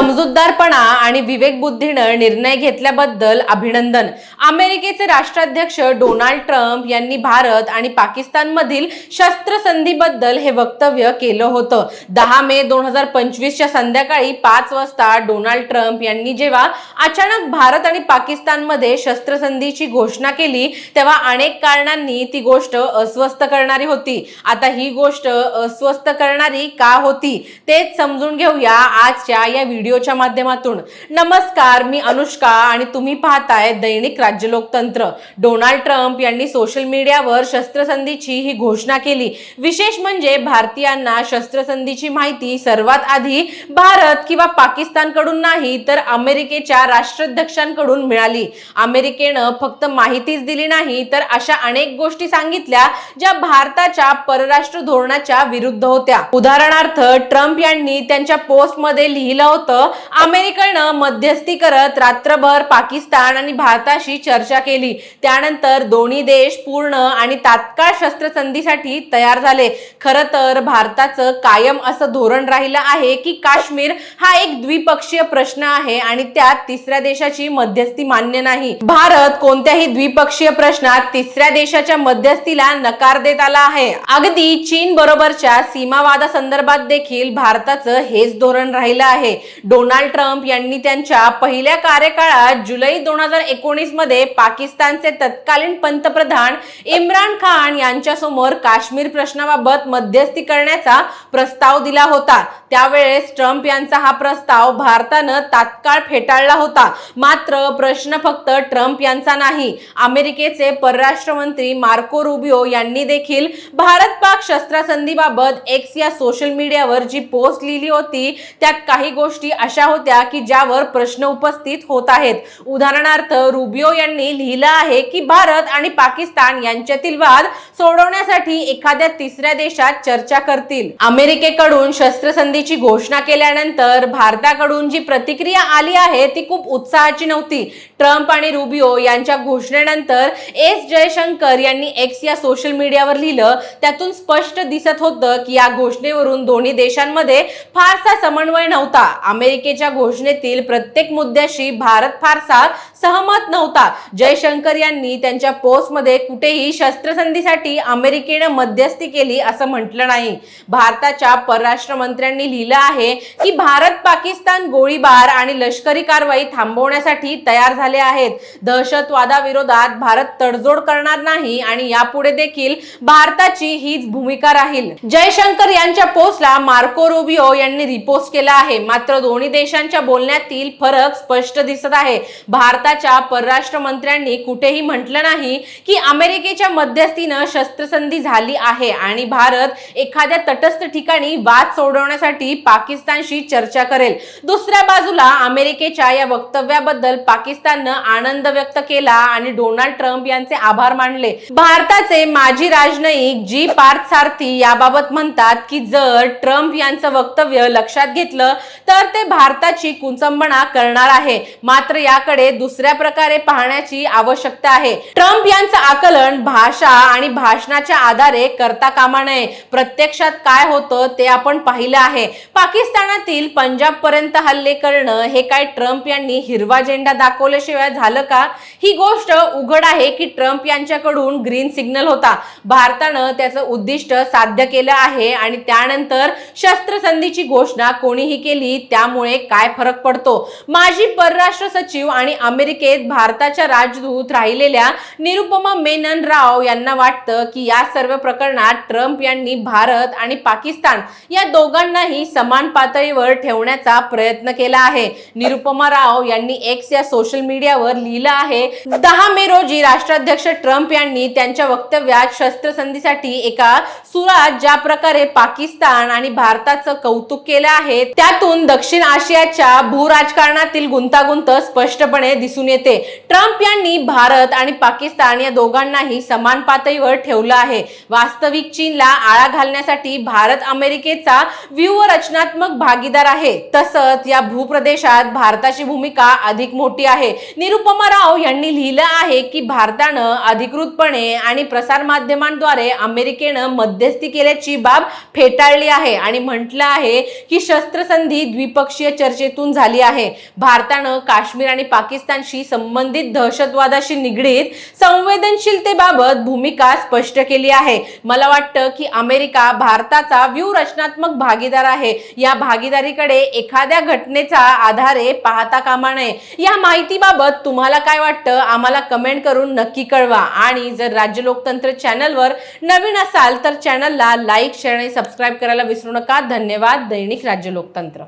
समजूतदारपणा आणि विवेकबुद्धीनं निर्णय घेतल्याबद्दल अभिनंदन। अमेरिकेचे राष्ट्राध्यक्ष डोनाल्ड ट्रम्प यांनी भारत आणि पाकिस्तानमधील शस्त्रसंधीबद्दल हे वक्तव्य केलं होतं। 10 मे 2025 च्या संध्याकाळी 5 वाजता डोनाल्ड ट्रम्प यांनी जेव्हा अचानक भारत आणि पाकिस्तानमध्ये शस्त्रसंधीची घोषणा केली तेव्हा अनेक कारणांनी ती गोष्ट अस्वस्थ करणारी होती। आता ही गोष्ट अस्वस्थ करणारी का होती तेच समजून घेऊया आजच्या या व्हिडिओच्या माध्यमातून। नमस्कार, मी अनुष्का आणि तुम्ही पाहताय दैनिक राज्य लोकतंत्र। डोनाल्ड ट्रम्प यांनी सोशल मीडियावर शस्त्रसंधीची ही घोषणा केली। विशेष म्हणजे भारतीयांना शस्त्रसंधीची माहिती सर्वात आधी भारत किंवा पाकिस्तानकडून नाही तर अमेरिकेच्या राष्ट्राध्यक्षांकडून मिळाली। अमेरिकेनं फक्त माहितीच दिली नाही तर अशा अनेक गोष्टी सांगितल्या ज्या भारताच्या परराष्ट्र धोरणाच्या विरुद्ध होत्या। उदाहरणार्थ, ट्रम्प यांनी त्यांच्या पोस्टमध्ये लिहिलं होतं, अमेरिकेनं मध्यस्थी करत रात्रभर पाकिस्तान आणि भारताशी चर्चा केली। त्यानंतर दोन्ही देश पूर्ण आणि तात्काळ शस्त्रसंधीसाठी तयार झाले। खरं तर भारताचं कायम असं धोरण राहिलं आहे की काश्मीर हा एक द्विपक्षीय प्रश्न आहे आणि त्यात तिसऱ्या देशाची मध्यस्थी मान्य नाही। भारत कोणत्याही द्विपक्षीय प्रश्नात तिसऱ्या देशाच्या मध्यस्थीला नकार देत आला आहे। अगदी चीन बरोबरच्या सीमावादासंदर्भात देखील भारताचं हेच धोरण राहिलं आहे। डोनाल्ड ट्रम्प यांनी त्यांच्या पहिल्या कार्यकाळात जुलै 2019 मध्ये पाकिस्तानचे तत्कालीन पंतप्रधान इम्रान खान यांच्यासमोर काश्मीर प्रश्नाबाबत मध्यस्थी करण्याचा प्रस्ताव दिला होता। त्यावेळेस ट्रम्प यांचा हा प्रस्ताव भारतानं तात्काळ फेटाळला होता। मात्र प्रश्न फक्त ट्रम्प यांचा नाही, अमेरिकेचे परराष्ट्र मंत्री मार्को रुबियो यांनी देखील भारत-पाक शस्त्रसंधीबाबत एक्स या सोशल मीडियावर जी पोस्ट लिहिली होती त्यात काही गोष्टी अशा होत्या की ज्यावर प्रश्न उपस्थित होत आहेत। उदाहरणार्थ, रुबियो यांनी लिहिलं आहे की भारत आणि पाकिस्तान यांच्यातील वाद सोडवण्यासाठी एखाद्या तिसऱ्या देशात चर्चा करतील। अमेरिकेकडून शस्त्रसंधीची घोषणा केल्यानंतर भारताकडून जी प्रतिक्रिया आली आहे ती खूप उत्साहाची नव्हती। ट्रम्प आणि रुबियो यांच्या घोषणेनंतर एस जयशंकर यांनी एक्स या सोशल मीडियावर लिहिलं, त्यातून स्पष्ट दिसत होतं की या घोषणेवरून दोन्ही देशांमध्ये फारसा समन्वय नव्हता। अमेरिकेच्या घोषणेतील प्रत्येक मुद्द्याशी भारत फारसा सहमत नव्हता। जयशंकर यांनी त्यांच्या पोस्टमध्ये कुठेही शस्त्रसंधीसाठी अमेरिकेनं मध्यस्थी केली असं म्हटलं नाही। भारताच्या परराष्ट्र मंत्र्यांनी लिहिलं आहे की भारत पाकिस्तान गोळीबार आणि लष्करी कारवाई थांबवण्यासाठी तयार झाले आहेत। दहशतवादाविरोधात भारत तडजोड करणार नाही आणि यापुढे देखील भारताची हीच भूमिका राहील। जयशंकर यांच्या पोस्टला मार्को रुबियो यांनी रिपोस्ट केला आहे। मात्र दोन्ही देशांच्या बोलण्यातील फरक स्पष्ट दिसत आहे। भारताच्या परराष्ट्र मंत्र्यांनी कुठेही म्हटलं नाही की अमेरिकेच्या मध्यस्थीनं शस्त्रसंधी झाली आहे आणि भारत एखाद्या तटस्थ ठिकाणी वाद सोडवण्यासाठी पाकिस्तानशी चर्चा करेल। दुसऱ्या बाजूला अमेरिकेच्या या वक्तव्याबद्दल पाकिस्ताननं आनंद व्यक्त केला आणि डोनाल्ड ट्रम्प यांचे आभार मानले। भारताचे माजी राजनयिक जी पार्थ सारथी याबाबत म्हणतात की जर ट्रम्प यांचं वक्तव्य लक्षात घेतलं तर ते भारताची कुचंबणा करणार आहे। मात्र याकडे दुसऱ्या प्रकारे पाहण्याची आवश्यकता आहे। ट्रम्प यांचं आकलन भाषा आणि भाषणाच्या आधारे करता कामा नये। प्रत्यक्षात काय होतं ते आपण पाहिलं आहे। पाकिस्तानातील पंजाब पर्यंत हल्ले करणं हे काय ट्रम्प यांनी हिरवा झेंडा दाखवल्याशिवाय झालं का? ही गोष्ट उघड आहे की ट्रम्प यांच्याकडून ग्रीन सिग्नल होता। भारतानं त्याचं उद्दिष्ट साध्य केलं आहे आणि त्यानंतर शस्त्रसंधीची घोषणा कोणीही केली त्यामुळे काय फरक पडतो? माजी परराष्ट्र सचिव आणि अमेरिकेत भारताच्या राजदूत राहिलेल्या निरुपमा मेनन राव यांना वाटतं की या सर्व प्रकरणात ट्रम्प यांनी भारत आणि पाकिस्तान या दोघांनाही समान पातळीवर ठेवण्याचा प्रयत्न केला आहे। निरुपमा राव यांनी एक्स या सोशल मीडियावर लिहिलं आहे, 10 मे रोजी राष्ट्राध्यक्ष ट्रम्प यांनी त्यांच्या वक्तव्यात शस्त्रसंधीसाठी एका सुरात ज्या प्रकारे पाकिस्तान आणि भारताचं कौतुक केलं आहे त्यातून दक्षिण आशियाच्या भूराजकारणातील गुंतागुंत स्पष्टपणे दिसून येते। ट्रम्प यांनी भारत आणि पाकिस्तान या दोघांनाही समान पातळीवर ठेवलं आहे। वास्तविक चीनला आळा घालण्यासाठी भारत अमेरिकेचा व्यूहरचनात्मक भागीदार आहे। तसंच या भूप्रदेशात भारताची भूमिका अधिक मोठी आहे। निरुपमा राव यांनी लिहिलं आहे की भारतानं अधिकृतपणे आणि प्रसार माध्यमांद्वारे अमेरिकेनं मध्यस्थी केल्याची बाब फेटाळली आहे आणि म्हटलं आहे की शस्त्रसंधी द्विपक्षीय द्विपक्षीय चर्चेतून झाली आहे. भारतानं काश्मीर आणि पाकिस्तानशी संबंधित दहशतवादाशी निगडीत संवेदनशीलतेबाबत भूमिका स्पष्ट केली आहे. मला वाटतं की अमेरिका भारताचा व्यूहरचनात्मक भागीदार आहे. या भागीदारीकडे एखाद्या घटनेचा आधारे पाहता कामा नये. या माहितीबाबत तुम्हाला काय वाटतं आम्हाला कमेंट करून नक्की कळवा. आणि जर राज्य लोकतंत्र चॅनलवर नवीन असाल तर चॅनलला लाईक, शेअर आणि सबस्क्राईब करायला विसरू नका. धन्यवाद. दैनिक राज्य लोकतंत्र.